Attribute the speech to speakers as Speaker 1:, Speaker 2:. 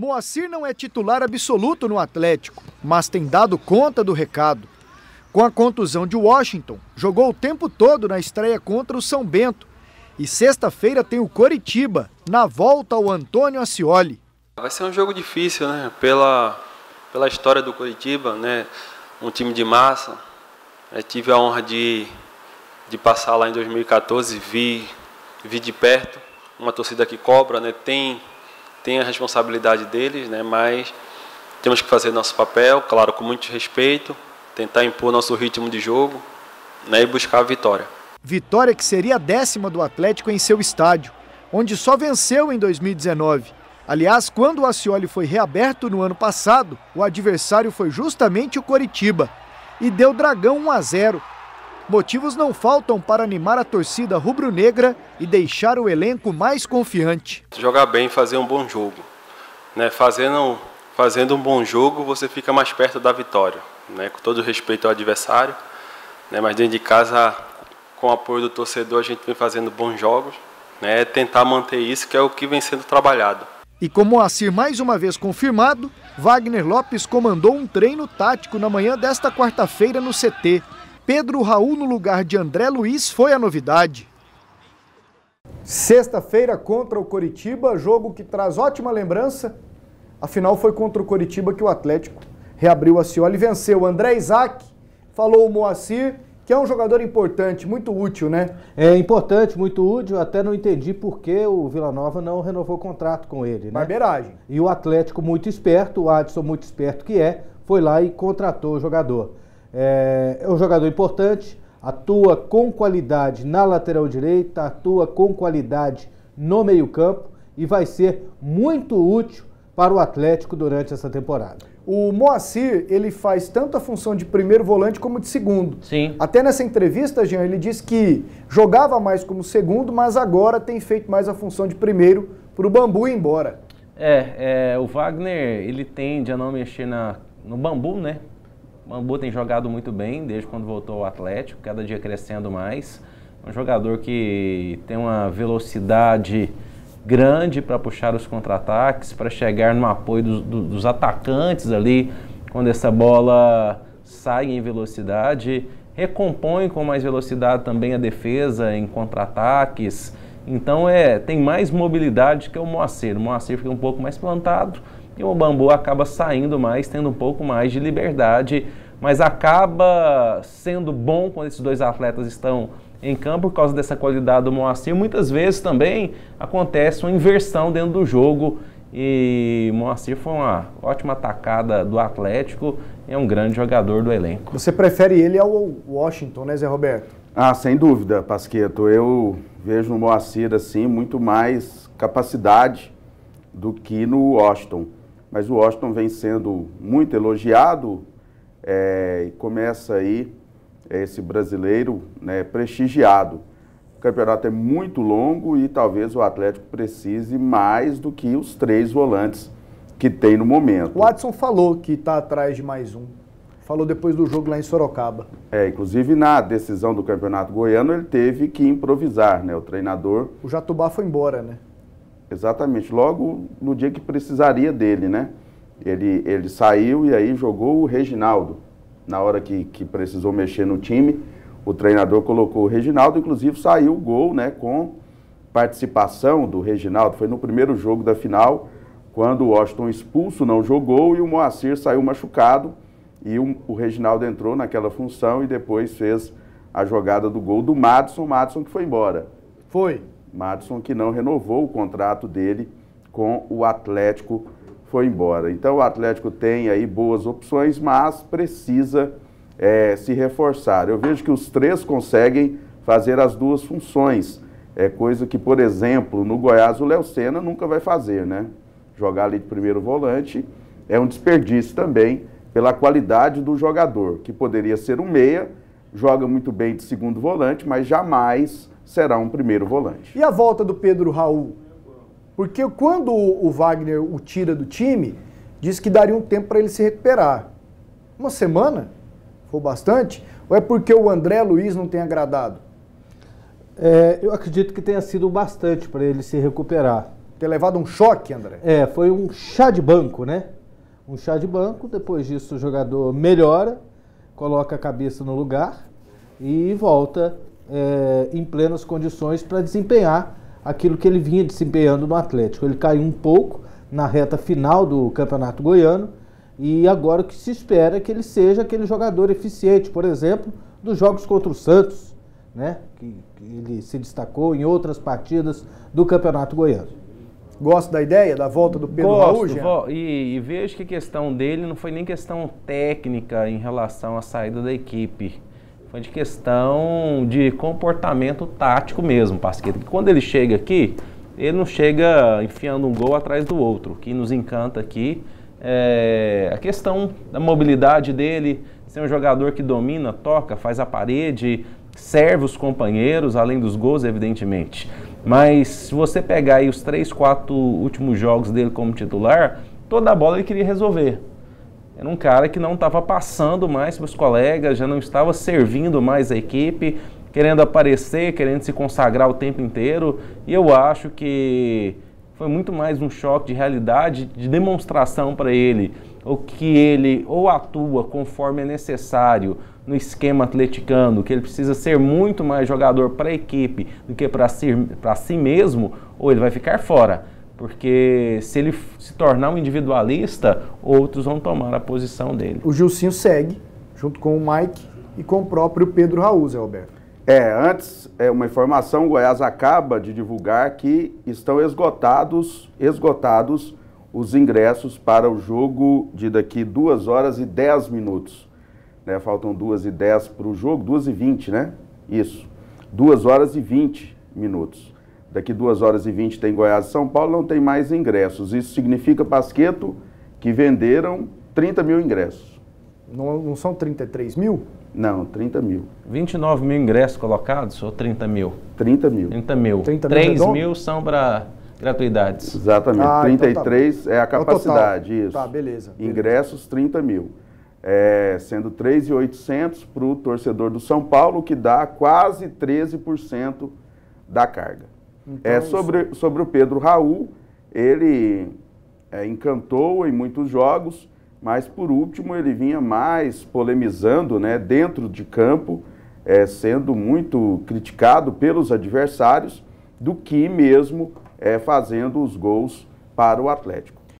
Speaker 1: Moacir não é titular absoluto no Atlético, mas tem dado conta do recado. Com a contusão de Washington, jogou o tempo todo na estreia contra o São Bento. E sexta-feira tem o Coritiba, na volta ao Antônio Ascioli.
Speaker 2: Vai ser um jogo difícil, né? Pela história do Coritiba, né? Um time de massa. Eu tive a honra de passar lá em 2014, vi de perto uma torcida que cobra, né? Tem a responsabilidade deles, né? Mas temos que fazer nosso papel, claro, com muito respeito, tentar impor nosso ritmo de jogo, né? E buscar a vitória.
Speaker 1: Vitória que seria a 10ª do Atlético em seu estádio, onde só venceu em 2019. Aliás, quando o Ascioli foi reaberto no ano passado, o adversário foi justamente o Coritiba e deu Dragão 1-0. Motivos não faltam para animar a torcida rubro-negra e deixar o elenco mais confiante.
Speaker 2: Jogar bem, fazer um bom jogo, né? Fazendo um bom jogo, você fica mais perto da vitória, né? Com todo respeito ao adversário, né? Mas dentro de casa, com o apoio do torcedor, a gente vem fazendo bons jogos, né? Tentar manter isso, que é o que vem sendo trabalhado.
Speaker 1: E como o Moacir mais uma vez confirmado, Wagner Lopes comandou um treino tático na manhã desta quarta-feira no CT. Pedro Raul no lugar de André Luiz foi a novidade. Sexta-feira contra o Coritiba, jogo que traz ótima lembrança. Afinal foi contra o Coritiba que o Atlético reabriu o Ascioli e venceu. André Isaac falou o Moacir, que é um jogador importante, muito útil, né?
Speaker 3: É importante, muito útil, até não entendi por que o Vila Nova não renovou o contrato com ele, né?
Speaker 1: Barbeiragem.
Speaker 3: E o Atlético muito esperto, o Adson muito esperto que foi lá e contratou o jogador. É um jogador importante, atua com qualidade na lateral direita, atua com qualidade no meio-campo e vai ser muito útil para o Atlético durante essa temporada.
Speaker 1: O Moacir, ele faz tanto a função de primeiro volante como de segundo.
Speaker 4: Sim.
Speaker 1: Até nessa entrevista, Jean, ele disse que jogava mais como segundo, mas agora tem feito mais a função de primeiro para o Bambu ir embora.
Speaker 4: O Wagner, ele tende a não mexer no Bambu, né? O Bambu tem jogado muito bem desde quando voltou ao Atlético, cada dia crescendo mais. Um jogador que tem uma velocidade grande para puxar os contra-ataques, para chegar no apoio dos atacantes ali, quando essa bola sai em velocidade, recompõe com mais velocidade também a defesa em contra-ataques. Então tem mais mobilidade que o Moacir. O Moacir fica um pouco mais plantado e o Bambu acaba saindo mais, tendo um pouco mais de liberdade, mas acaba sendo bom quando esses dois atletas estão em campo por causa dessa qualidade do Moacir. Muitas vezes também acontece uma inversão dentro do jogo e Moacir foi uma ótima atacada do Atlético e é um grande jogador do elenco.
Speaker 1: Você prefere ele ao Washington, né, Zé Roberto?
Speaker 5: Sem dúvida, Pasquetto. Eu vejo no Moacir assim muito mais capacidade do que no Washington. Mas o Washington vem sendo muito elogiado e começa aí esse brasileiro, né, prestigiado. O campeonato é muito longo e talvez o Atlético precise mais do que os 3 volantes que tem no momento.
Speaker 1: O Adson falou que está atrás de mais um. Falou depois do jogo lá em Sorocaba.
Speaker 5: Inclusive na decisão do Campeonato Goiano ele teve que improvisar, né? O treinador...
Speaker 1: O Jatubá foi embora, né?
Speaker 5: Exatamente, logo no dia que precisaria dele, né? Ele saiu e aí jogou o Reginaldo. Na hora que precisou mexer no time, o treinador colocou o Reginaldo, inclusive saiu o gol, né, com participação do Reginaldo. Foi no primeiro jogo da final, quando o Washington expulso não jogou e o Moacir saiu machucado e o Reginaldo entrou naquela função e depois fez a jogada do gol do Madison que foi embora.
Speaker 1: Foi.
Speaker 5: Madison que não renovou o contrato dele com o Atlético, foi embora. Então o Atlético tem aí boas opções, mas precisa se reforçar. Eu vejo que os 3 conseguem fazer as 2 funções, coisa que, por exemplo, no Goiás o Léo Senna nunca vai fazer, né? Jogar ali de primeiro volante é um desperdício também pela qualidade do jogador, que poderia ser um meia, joga muito bem de segundo volante, mas jamais será um primeiro volante.
Speaker 1: E a volta do Pedro Raul? Porque quando o Wagner o tira do time, disse que daria um tempo para ele se recuperar. Uma semana? Foi bastante? Ou é porque o André Luiz não tem agradado?
Speaker 3: Eu acredito que tenha sido bastante para ele se recuperar.
Speaker 1: ter levado um choque, André.
Speaker 3: Foi um chá de banco, né? Um chá de banco, depois disso o jogador melhora, coloca a cabeça no lugar e volta em plenas condições para desempenhar aquilo que ele vinha desempenhando no Atlético. Ele caiu um pouco na reta final do Campeonato Goiano e agora o que se espera é que ele seja aquele jogador eficiente, por exemplo, dos jogos contra o Santos, né? Que ele se destacou em outras partidas do Campeonato Goiano.
Speaker 1: Gosto da ideia, da volta do Pedro Raul, Jean?
Speaker 4: E vejo que a questão dele não foi nem questão técnica em relação à saída da equipe. Foi de questão de comportamento tático mesmo, Pasqueta. Quando ele chega aqui, ele não chega enfiando um gol atrás do outro. O que nos encanta aqui é a questão da mobilidade dele, ser um jogador que domina, toca, faz a parede, serve os companheiros, além dos gols, evidentemente. Mas se você pegar aí os 3, 4 últimos jogos dele como titular, toda a bola ele queria resolver. Era um cara que não estava passando mais para os colegas, já não estava servindo mais a equipe, querendo aparecer, querendo se consagrar o tempo inteiro. E eu acho que foi muito mais um choque de realidade, de demonstração para ele, ou que ele ou atua conforme é necessário no esquema atleticano, que ele precisa ser muito mais jogador para a equipe do que para si mesmo, ou ele vai ficar fora. Porque se ele se tornar um individualista, outros vão tomar a posição dele.
Speaker 1: O Gilcinho segue, junto com o Mike e com o próprio Pedro Raul, Zé Alberto.
Speaker 5: Antes, uma informação, o Goiás acaba de divulgar que estão esgotados os ingressos para o jogo de daqui 2 horas e 10 minutos. Né? Faltam 2h10 para o jogo, 2h20, né? Isso, 2 horas e 20 minutos. Daqui 2 horas e 20 tem Goiás e São Paulo, não tem mais ingressos. Isso significa, Pasqueto, que venderam 30 mil ingressos.
Speaker 1: Não são 33 mil?
Speaker 5: Não, 30 mil.
Speaker 4: 29 mil ingressos colocados ou 30 mil?
Speaker 5: 30 mil.
Speaker 4: 30 mil.
Speaker 1: 3
Speaker 4: mil são para gratuidades.
Speaker 5: Exatamente. 33
Speaker 1: então tá.
Speaker 5: É a capacidade, isso.
Speaker 1: Tá, beleza.
Speaker 5: Ingressos, 30 mil. Sendo 3.800 para o torcedor do São Paulo, que dá quase 13% da carga. Então, sobre o Pedro Raul, ele encantou em muitos jogos, mas por último ele vinha mais polemizando, né, dentro de campo, sendo muito criticado pelos adversários, do que mesmo fazendo os gols para o Atlético.